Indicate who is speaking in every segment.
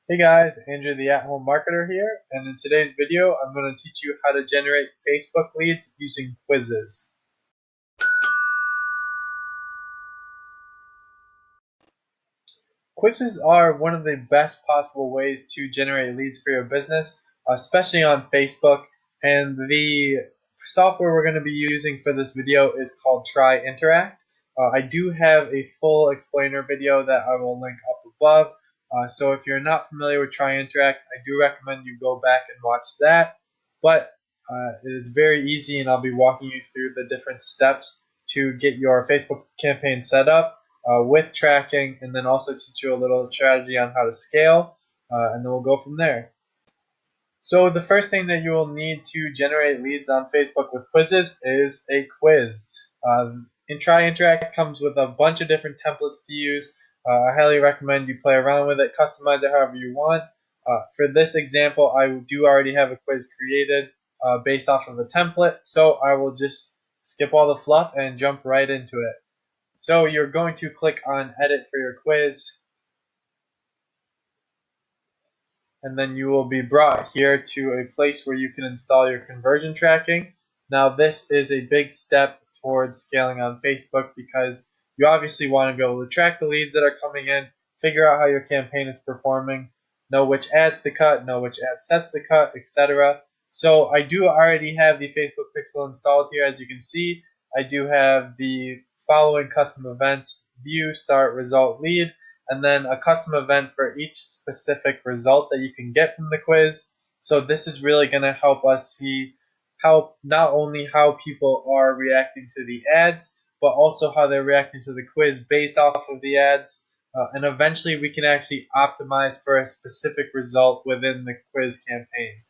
Speaker 1: Hey guys, Andrew the At-Home Marketer here, and in today's video I'm going to teach you how to generate Facebook leads using quizzes. Quizzes are one of the best possible ways to generate leads for your business, especially on Facebook, and the software we're going to be using for this video is called TryInteract. I do have a full explainer video that I will link up above. So if you're not familiar with TryInteract, I do recommend you go back and watch that. But it is very easy, and I'll be walking you through the different steps to get your Facebook campaign set up with tracking, and then also teach you a little strategy on how to scale, and then we'll go from there. So the first thing that you will need to generate leads on Facebook with quizzes is a quiz. TryInteract comes with a bunch of different templates to use. I highly recommend you play around with it, customize it however you want. For this example, I do already have a quiz created based off of a template, so I will just skip all the fluff and jump right into it. So you're going to click on edit for your quiz, and then you will be brought here to a place where you can install your conversion tracking. Now this is a big step towards scaling on Facebook because you obviously want to be able to track the leads that are coming in, figure out how your campaign is performing, know which ads to cut, know which ad sets to cut, etc. So I do already have the Facebook Pixel installed here. As you can see, I do have the following custom events: view, start, result, lead, and then a custom event for each specific result that you can get from the quiz. So this is really going to help us see how not only how people are reacting to the ads, but also how they're reacting to the quiz based off of the ads. And eventually we can actually optimize for a specific result within the quiz campaign.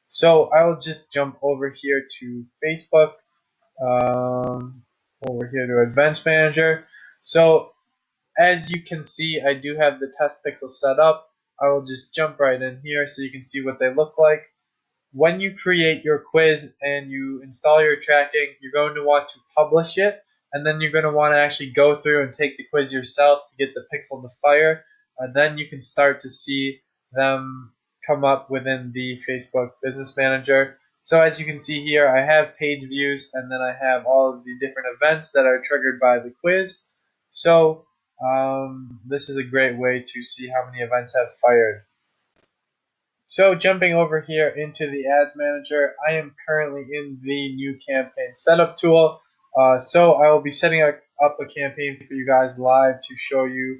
Speaker 1: So I will just jump over here to Facebook, over here to Advanced Manager. So as you can see, I do have the test pixels set up. I will just jump right in here so you can see what they look like. When you create your quiz and you install your tracking, you're going to want to publish it, and then you're going to want to actually go through and take the quiz yourself to get the pixel to fire. Then you can start to see them come up within the Facebook Business Manager. So as you can see here, I have page views, and then I have all of the different events that are triggered by the quiz. So this is a great way to see how many events have fired. So jumping over here into the Ads Manager, I am currently in the new campaign setup tool. So I will be setting up a campaign for you guys live to show you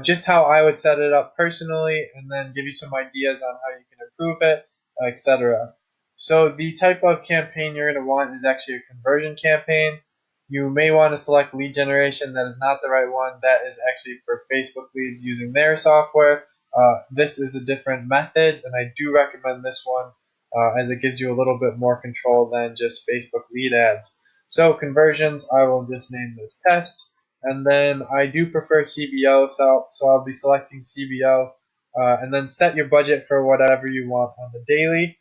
Speaker 1: just how I would set it up personally, and then give you some ideas on how you can improve it, etc. So the type of campaign you're going to want is actually a conversion campaign. You may want to select lead generation. That is not the right one. That is actually for Facebook leads using their software. This is a different method, and I do recommend this one as it gives you a little bit more control than just Facebook lead ads. So conversions, I will just name this test, and then I do prefer CBO, so I'll be selecting CBO, and then set your budget for whatever you want on the daily.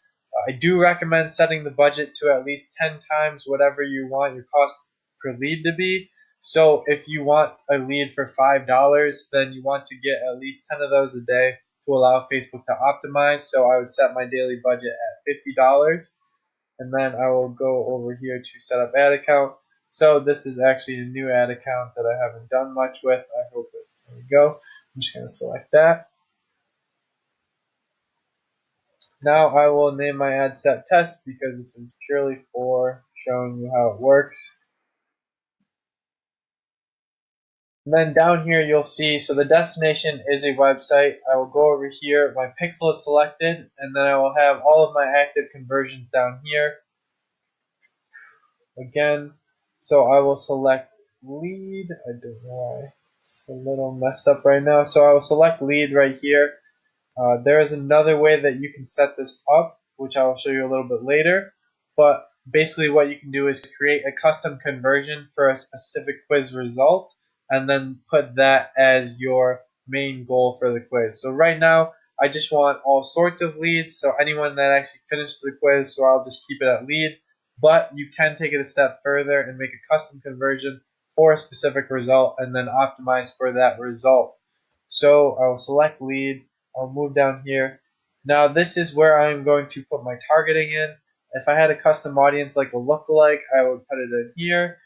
Speaker 1: I do recommend setting the budget to at least 10 times whatever you want your cost per lead to be. So if you want a lead for $5, then you want to get at least 10 of those a day to allow Facebook to optimize. So I would set my daily budget at $50. And then I will go over here to set up ad account. So this is actually a new ad account that I haven't done much with. I hope it, there we go. I'm just going to select that. Now I will name my ad set test because this is purely for showing you how it works. And then down here you'll see, so the destination is a website. I will go over here, my pixel is selected, and then I will have all of my active conversions down here. Again, so I will select lead. I don't know why it's a little messed up right now. So I will select lead right here. There is another way that you can set this up, which I will show you a little bit later. But basically what you can do is create a custom conversion for a specific quiz result, and then put that as your main goal for the quiz. So right now, I just want all sorts of leads, so anyone that actually finishes the quiz, so I'll just keep it at lead. But you can take it a step further and make a custom conversion for a specific result, and then optimize for that result. So I will select lead. I'll move down here. Now this is where I'm going to put my targeting in. If I had a custom audience like a lookalike, I would put it in here.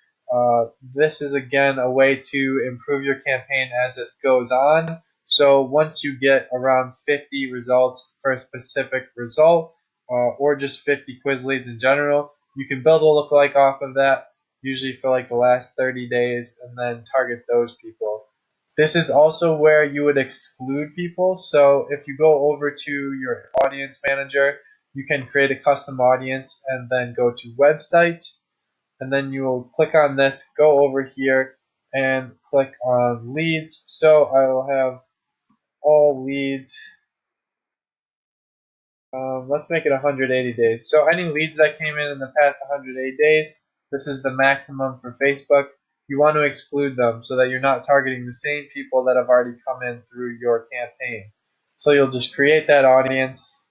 Speaker 1: This is again a way to improve your campaign as it goes on. So once you get around 50 results for a specific result, or just 50 quiz leads in general, you can build a lookalike off of that, usually for like the last 30 days, and then target those people. This is also where you would exclude people. So if you go over to your audience manager, you can create a custom audience and then go to website, and then you will click on this, go over here and click on leads. So I will have all leads. Let's make it 180 days. So any leads that came in the past 180 days, this is the maximum for Facebook. You want to exclude them so that you're not targeting the same people that have already come in through your campaign. So you'll just create that audience,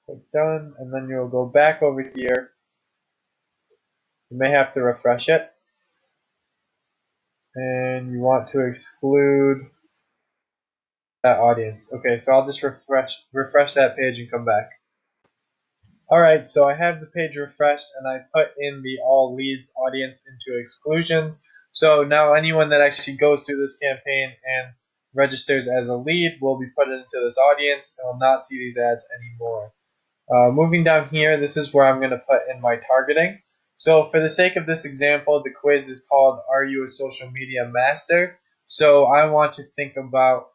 Speaker 1: click done, and then you'll go back over here. You may have to refresh it. And you want to exclude that audience. Okay, so I'll just refresh that page and come back. Alright, so I have the page refreshed and I put in the all leads audience into exclusions. So now anyone that actually goes through this campaign and registers as a lead will be put into this audience and will not see these ads anymore. Moving down here, this is where I'm going to put in my targeting. So for the sake of this example, the quiz is called Are You a Social Media Master? So I want to think about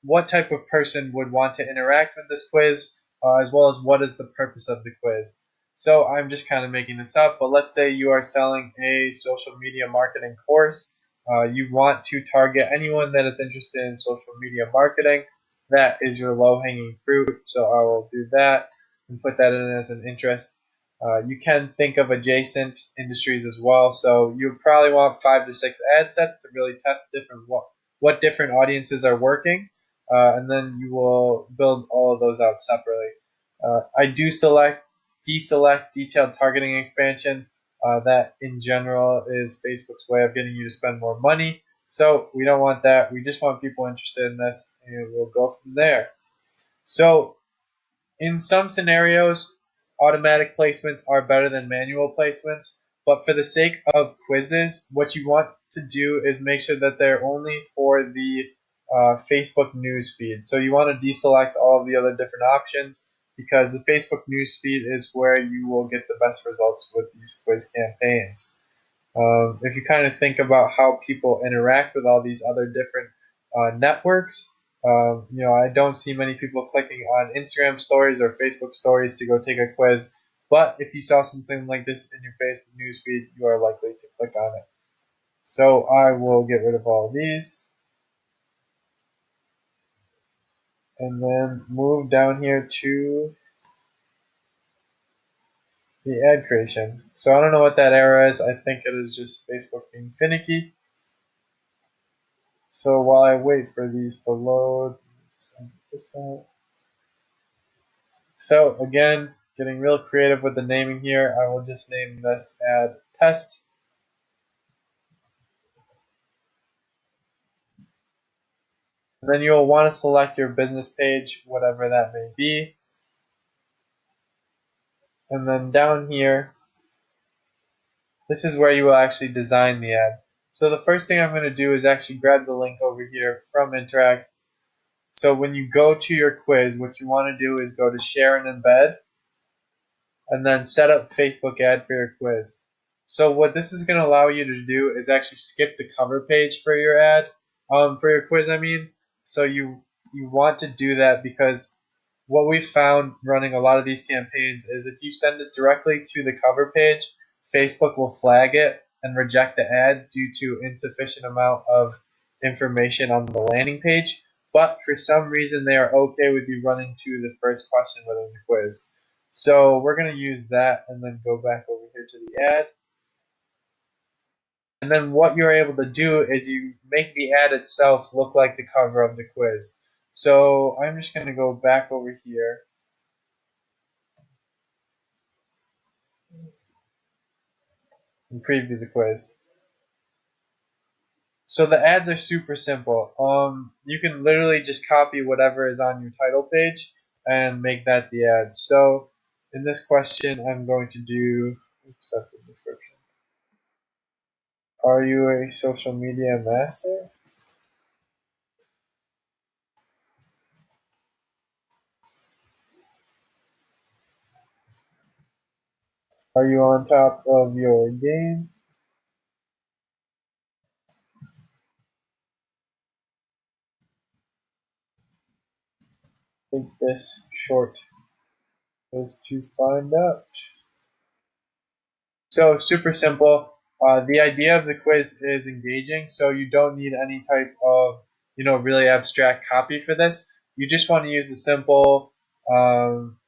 Speaker 1: what type of person would want to interact with this quiz, as well as what is the purpose of the quiz. So I'm just kind of making this up, but let's say you are selling a social media marketing course. You want to target anyone that is interested in social media marketing. That is your low-hanging fruit, so I will do that and put that in as an interest. You can think of adjacent industries as well, so you probably want 5 to 6 ad sets to really test what different audiences are working, and then you will build all of those out separately. I do deselect detailed targeting expansion. That in general is Facebook's way of getting you to spend more money. So we don't want that. We just want people interested in this, and we'll go from there. So in some scenarios, automatic placements are better than manual placements. But for the sake of quizzes, what you want to do is make sure that they're only for the Facebook news feed. So you want to deselect all of the other different options because the Facebook news feed is where you will get the best results with these quiz campaigns. If you kind of think about how people interact with all these other different networks, I don't see many people clicking on Instagram stories or Facebook stories to go take a quiz. But if you saw something like this in your Facebook newsfeed, you are likely to click on it. So I will get rid of all of these. And then move down here to the ad creation. So I don't know what that error is. I think it is just Facebook being finicky. So while I wait for these to load, just exit this out. So again, getting real creative with the naming here, I will just name this ad test. And then you'll want to select your business page, whatever that may be. And then down here, this is where you will actually design the ad. So the first thing I'm going to do is actually grab the link over here from Interact. So when you go to your quiz, what you want to do is go to Share and Embed, and then set up Facebook ad for your quiz. So what this is going to allow you to do is actually skip the cover page for your ad, for your quiz, I mean. So you want to do that because what we found running a lot of these campaigns is if you send it directly to the cover page, Facebook will flag it and reject the ad due to insufficient amount of information on the landing page. But for some reason, they are okay with you running to the first question within the quiz. So we're going to use that and then go back over here to the ad. And then what you're able to do is you make the ad itself look like the cover of the quiz. So I'm just going to go back over here. And preview the quiz. So the ads are super simple. You can literally just copy whatever is on your title page and make that the ad. So in this question, I'm going to do, oops, that's the description. Are you a social media master? Are you on top of your game? I think this short is to find out. So super simple. The idea of the quiz is engaging, so you don't need any type of really abstract copy for this. You just want to use a simple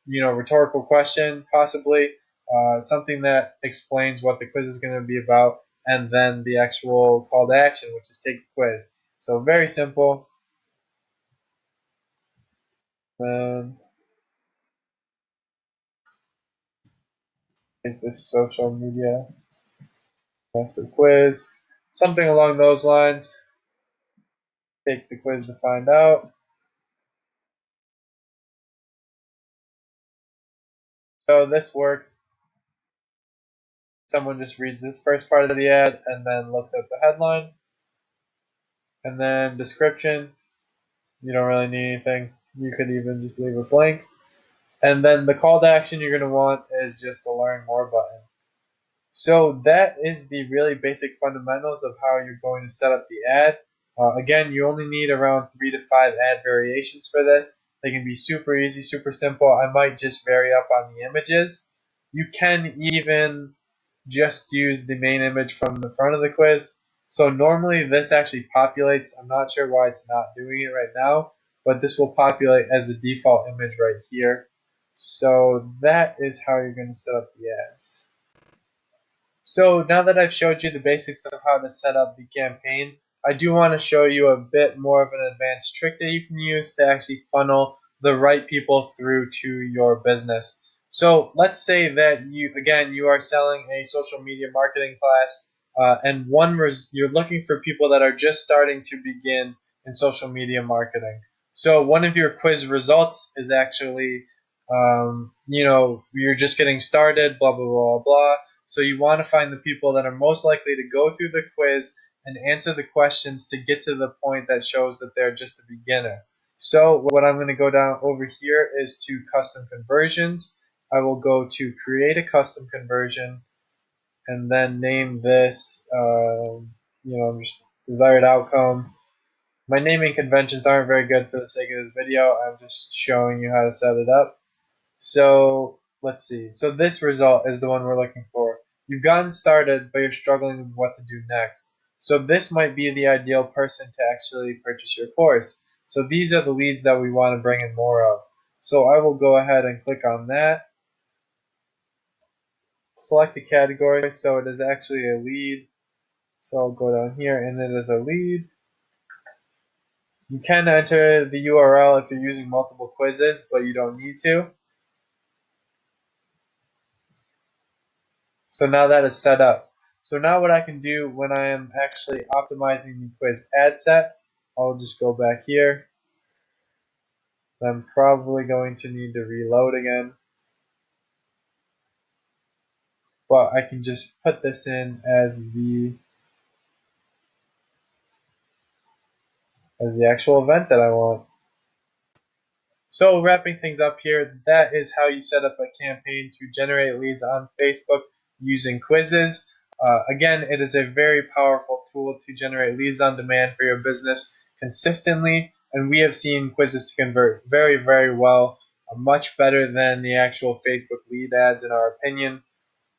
Speaker 1: rhetorical question, possibly something that explains what the quiz is going to be about, and then the actual call to action, which is take the quiz. So very simple. Take this social media master quiz, something along those lines. Take the quiz to find out. So this works. Someone just reads this first part of the ad and then looks at the headline. And then description, you don't really need anything. You could even just leave it blank. And then the call to action you're going to want is just the learn more button. So that is the really basic fundamentals of how you're going to set up the ad. Again, you only need around 3 to 5 ad variations for this. They can be super easy, super simple. I might just vary up on the images. You can even just use the main image from the front of the quiz. So normally this actually populates. I'm not sure why it's not doing it right now, but this will populate as the default image right here. So that is how you're going to set up the ads. So now that I've showed you the basics of how to set up the campaign, I do want to show you a bit more of an advanced trick that you can use to actually funnel the right people through to your business. So let's say that you are selling a social media marketing class, and you're looking for people that are just starting to begin in social media marketing. So one of your quiz results is actually, you're just getting started, blah blah blah blah. So you want to find the people that are most likely to go through the quiz and answer the questions to get to the point that shows that they're just a beginner. So what I'm going to go down over here is to custom conversions. I will go to create a custom conversion and then name this, just desired outcome. My naming conventions aren't very good for the sake of this video. I'm just showing you how to set it up. So let's see. So this result is the one we're looking for. You've gotten started, but you're struggling with what to do next. So this might be the ideal person to actually purchase your course. So these are the leads that we want to bring in more of. So I will go ahead and click on that. Select the category. So it is actually a lead. So I'll go down here and it is a lead. You can enter the URL if you're using multiple quizzes, but you don't need to. So now that is set up. So now what I can do when I am actually optimizing the quiz ad set, I'll just go back here. I'm probably going to need to reload again. But I can just put this in as the actual event that I want. So wrapping things up here, that is how you set up a campaign to generate leads on Facebook using quizzes. Again, it is a very powerful tool to generate leads on demand for your business consistently, and we have seen quizzes to convert very, very well, much better than the actual Facebook lead ads in our opinion.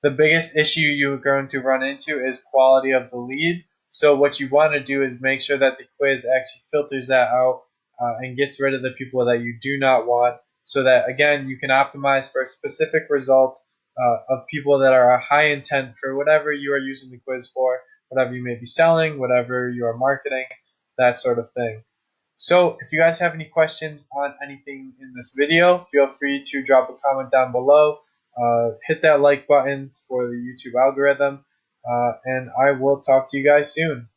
Speaker 1: The biggest issue you're going to run into is quality of the lead. So what you want to do is make sure that the quiz actually filters that out and gets rid of the people that you do not want, so that again you can optimize for a specific result of people that are a high intent for whatever you are using the quiz for, whatever you may be selling, whatever you are marketing, that sort of thing. So if you guys have any questions on anything in this video, feel free to drop a comment down below. Hit that like button for the YouTube algorithm, and I will talk to you guys soon.